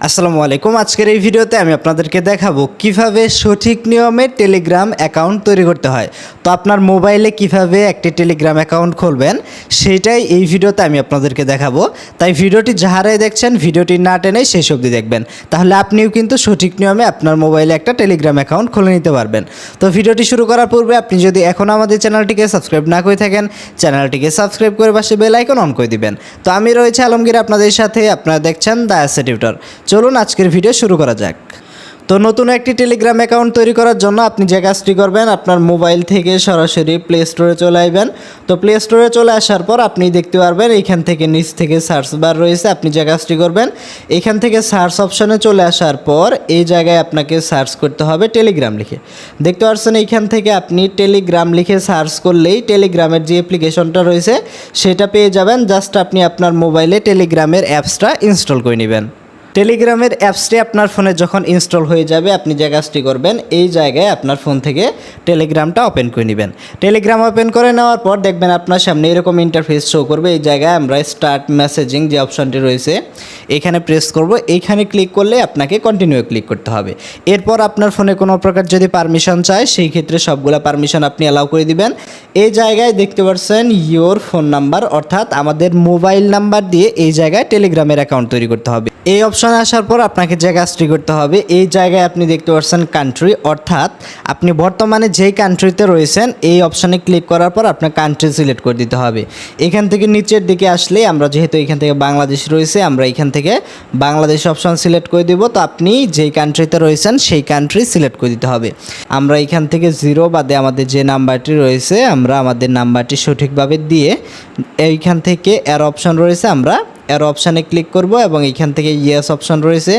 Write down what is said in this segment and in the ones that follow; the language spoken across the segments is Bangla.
আসসালামু আলাইকুম। আজকের এই ভিডিওতে আমি আপনাদেরকে দেখাবো কিভাবে সঠিক নিয়মে টেলিগ্রাম অ্যাকাউন্ট তৈরি করতে হয়। তো আপনার মোবাইলে কিভাবে একটি টেলিগ্রাম অ্যাকাউন্ট খুলবেন সেটাই এই ভিডিওতে আমি আপনাদেরকে দেখাবো। তাই ভিডিওটি যাহারাই দেখছেন ভিডিওটি না টেনে শেষ অবধি দেখবেন, তাহলে আপনিও কিন্তু সঠিক নিয়মে আপনার মোবাইলে একটা টেলিগ্রাম অ্যাকাউন্ট খুলে নিতে পারবেন। তো ভিডিওটি শুরু করার পূর্বে আপনি যদি এখনও আমাদের চ্যানেলটিকে সাবস্ক্রাইব না করে থাকেন, চ্যানেলটিকে সাবস্ক্রাইব করে পাশে বেল আইকন অন করে দিবেন। তো আমি রয়েছে আলমগীর আপনাদের সাথে, আপনারা দেখছেন দ্য অ্যাসেট টিউটর। চলুন আজকের ভিডিও শুরু করা যাক। তো নতুন একটি টেলিগ্রাম অ্যাকাউন্ট তৈরি করার জন্য আপনি যে কাজটি করবেন, আপনার মোবাইল থেকে সরাসরি প্লে স্টোরে চলে আসবেন। তো প্লে স্টোরে চলে আসার পর আপনি দেখতে পারবেন এইখান থেকে নিচ থেকে সার্চ বার রয়েছে। আপনি যে কাজটি করবেন, এখান থেকে সার্চ অপশনে চলে আসার পর এই জায়গায় আপনাকে সার্চ করতে হবে টেলিগ্রাম লিখে। দেখতে পাচ্ছেন এইখান থেকে আপনি টেলিগ্রাম লিখে সার্চ করলেই টেলিগ্রামের যে অ্যাপ্লিকেশনটা রয়েছে সেটা পেয়ে যাবেন। জাস্ট আপনি আপনার মোবাইলে টেলিগ্রামের অ্যাপসটা ইনস্টল করে নেবেন। টেলিগ্রামের অ্যাপসটি আপনার ফোনে যখন ইনস্টল হয়ে যাবে, আপনি যে কাজটি করবেন, এই জায়গায় আপনার ফোন থেকে টেলিগ্রামটা ওপেন করে নেবেন। টেলিগ্রাম ওপেন করে নেওয়ার পর দেখবেন আপনার সামনে এরকম ইন্টারফেস শো করবে। এই জায়গায় আমরা স্টার্ট মেসেজিং যে অপশানটি রয়েছে এখানে প্রেস করব। এইখানে ক্লিক করলে আপনাকে কন্টিনিউ ক্লিক করতে হবে। এরপর আপনার ফোনে কোনো প্রকার যদি পারমিশন চায়, সেই ক্ষেত্রে সবগুলা পারমিশন আপনি অ্যালাউ করে দিবেন। এই জায়গায় দেখতে পাচ্ছেন ইয়োর ফোন নাম্বার, অর্থাৎ আমাদের মোবাইল নাম্বার দিয়ে এই জায়গায় টেলিগ্রামের অ্যাকাউন্ট তৈরি করতে হবে। এই অপশানে আসার পর আপনাকে যে কাজটি করতে হবে, এই জায়গায় আপনি দেখতে পাচ্ছেন কান্ট্রি, অর্থাৎ আপনি বর্তমানে যেই কান্ট্রিতে রয়েছেন এই অপশানে ক্লিক করার পর আপনার কান্ট্রি সিলেক্ট করে দিতে হবে। এখান থেকে নিচের দিকে আসলে আমরা যেহেতু এখান থেকে বাংলাদেশ রয়েছে, আমরা এখান থেকে বাংলাদেশ অপশান সিলেক্ট করে দিব। তো আপনি যেই কান্ট্রিতে রয়েছেন সেই কান্ট্রি সিলেক্ট করে দিতে হবে। আমরা এখান থেকে 0 বাদে আমাদের যে নাম্বারটি রয়েছে আমরা আমাদের নাম্বারটি সঠিকভাবে দিয়ে এইখান থেকে এর অপশান রয়েছে, আমরা এর অপশানে ক্লিক করব এবং এইখান থেকে ইয়েস অপশান রয়েছে,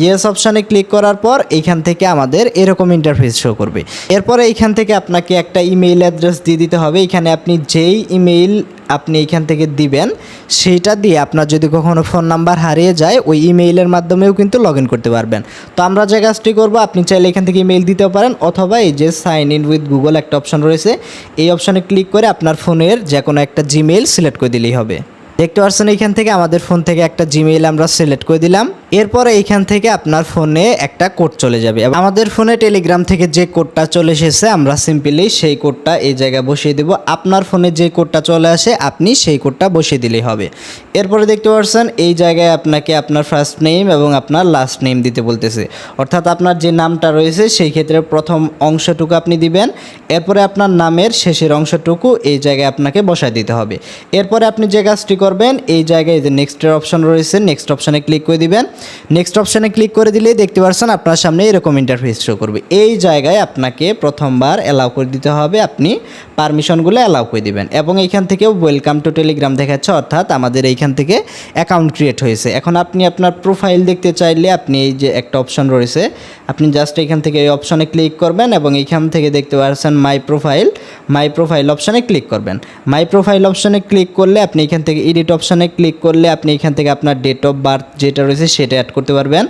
ইয়েস অপশানে ক্লিক করার পর এইখান থেকে আমাদের এরকম ইন্টারফেস শো করবে। এরপরে এইখান থেকে আপনাকে একটা ইমেইল অ্যাড্রেস দিয়ে দিতে হবে। এখানে আপনি যেই ইমেইল আপনি এইখান থেকে দিবেন সেইটা দিয়ে আপনার যদি কখনো ফোন নাম্বার হারিয়ে যায় ওই ইমেইলের মাধ্যমেও কিন্তু লগ ইন করতে পারবেন। তো আমরা যে কাজটি করবো, আপনি চাইলে এখান থেকে ইমেইল দিতেও পারেন, অথবা এই যে সাইন ইন উইথ গুগল একটা অপশান রয়েছে এই অপশানে ক্লিক করে আপনার ফোনের যে কোনো একটা জিমেইল সিলেক্ট করে দিলেই হবে। দেখতে পাচ্ছেন এইখান থেকে আমাদের ফোন থেকে একটা জিমেইল আমরা সিলেক্ট করে দিলাম। এরপরে এইখান থেকে আপনার ফোনে একটা কোড চলে যাবে। আমাদের ফোনে টেলিগ্রাম থেকে যে কোডটা চলে এসেছে আমরা সিম্পলি সেই কোডটা এই জায়গায় বসিয়ে দেব। আপনার ফোনে যে কোডটা চলে আসে আপনি সেই কোডটা বসিয়ে দিলেই হবে। এরপরে দেখতে পাচ্ছেন এই জায়গায় আপনাকে আপনার ফার্স্ট নেম এবং আপনার লাস্ট নেম দিতে বলতেছে, অর্থাৎ আপনার যে নামটা রয়েছে সেই ক্ষেত্রে প্রথম অংশটুকু আপনি দিবেন। এরপরে আপনার নামের শেষের অংশটুকু এই জায়গায় আপনাকে বসায় দিতে হবে। এরপরে আপনি যে কাজটি করবেন, এই জায়গায় যে নেক্সটের অপশন রয়েছে নেক্সট অপশানে ক্লিক করে দিবেন। নেক্সট অপশানে ক্লিক করে দিলেই দেখতে পাচ্ছেন আপনার সামনে এরকম ইন্টারফেস শো করবে। এই জায়গায় আপনাকে প্রথমবার অ্যালাউ করে দিতে হবে, আপনি পারমিশনগুলো অ্যালাউ করে দিবেন এবং এইখান থেকেও ওয়েলকাম টু টেলিগ্রাম দেখাচ্ছে, অর্থাৎ আমাদের এইখান থেকে অ্যাকাউন্ট ক্রিয়েট হয়েছে। এখন আপনি আপনার প্রোফাইল দেখতে চাইলে আপনি এই যে একটা অপশন রয়েছে আপনি জাস্ট এইখান থেকে এই অপশানে ক্লিক করবেন এবং এইখান থেকে দেখতে পাচ্ছেন মাই প্রোফাইল অপশানে ক্লিক করবেন। মাই প্রোফাইল অপশানে ক্লিক করলে আপনি এখান থেকে এডিট অপশানে ক্লিক করলে আপনি এখান থেকে আপনার ডেট অফ বার্থ যেটা রয়েছে সেটা অ্যাড করতে পারবেন।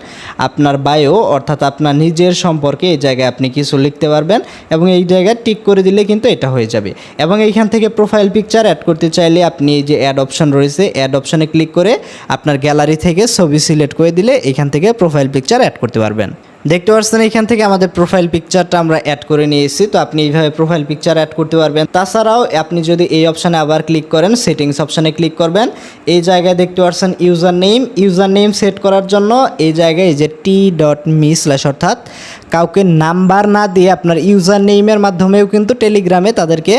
আপনার বায়ো অর্থাৎ আপনার নিজের সম্পর্কে এই জায়গায় আপনি কিছু লিখতে পারবেন এবং এই জায়গায় টিক করে দিলে কিন্তু এটা হয়ে যাবে। এবং এইখান থেকে প্রোফাইল পিকচার অ্যাড করতে চাইলে আপনি এই যে অ্যাড অপশান রয়েছে অ্যাড অপশানে ক্লিক করে আপনার গ্যালারি থেকে ছবি সিলেক্ট করে দিলে এখান থেকে প্রোফাইল পিকচার অ্যাড করতে পারবেন। দেখতে পাচ্ছেন এখান থেকে আমাদের প্রোফাইল পিকচারটা আমরা অ্যাড করে নিয়েছি। তো আপনি এইভাবে প্রোফাইল পিকচার অ্যাড করতে পারবেন। তাছাড়াও আপনি যদি এই অপশানে আবার ক্লিক করেন, সেটিংস অপশানে ক্লিক করবেন, এই জায়গায় দেখতে পাচ্ছেন ইউজার নেম সেট করার জন্য এই জায়গায় যে t.me/ অর্থাৎ কাউকে নাম্বার না দিয়ে আপনার ইউজার নেইমের মাধ্যমেও কিন্তু টেলিগ্রামে তাদেরকে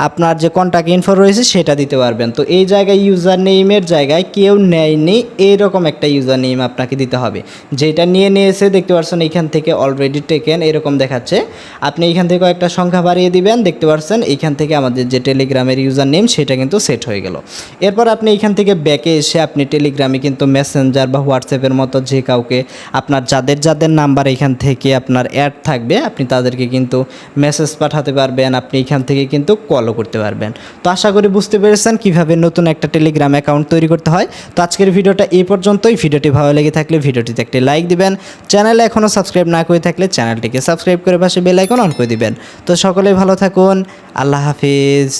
আপনার যে কন্ট্যাক্ট ইনফো রয়েছে সেটা দিতে পারবেন। তো এই জায়গায় ইউজার নেইমের জায়গায় কেউ নেয়নি এইরকম একটা ইউজার নেইম আপনাকে দিতে হবে, যেটা নিয়েছে দেখতে পাচ্ছেন এইখান থেকে অলরেডি টেকেন এরকম দেখাচ্ছে। আপনি এইখান থেকে একটা সংখ্যা বাড়িয়ে দিবেন, দেখতে পাচ্ছেন এইখান থেকে আমাদের যে টেলিগ্রামের ইউজার নেম সেটা কিন্তু সেট হয়ে গেল। এরপর আপনি এইখান থেকে ব্যাকে এসে আপনি টেলিগ্রামে কিন্তু মেসেঞ্জার বা হোয়াটসঅ্যাপের মতো যে কাউকে আপনার যাদের নাম্বার এখান থেকে আপনার অ্যাড থাকবে আপনি তাদেরকে কিন্তু মেসেজ পাঠাতে পারবেন, আপনি এখান থেকে কিন্তু কলও করতে পারবেন। তো আশা করি বুঝতে পেরেছেন কিভাবে নতুন একটা টেলিগ্রাম অ্যাকাউন্ট তৈরি করতে হয়। তো আজকের ভিডিওটা এই পর্যন্তই। ভিডিওটি ভালো লেগে থাকলে ভিডিওটিতে একটি লাইক দিবেন, চ্যানেলে এখনও সাবস্ক্রাইব না করে থাকলে চ্যানেলটিকে সাবস্ক্রাইব করে পাশে বেল আইকন অন করে দিবেন। তো সকলেই ভালো থাকুন, আল্লাহ হাফিজ।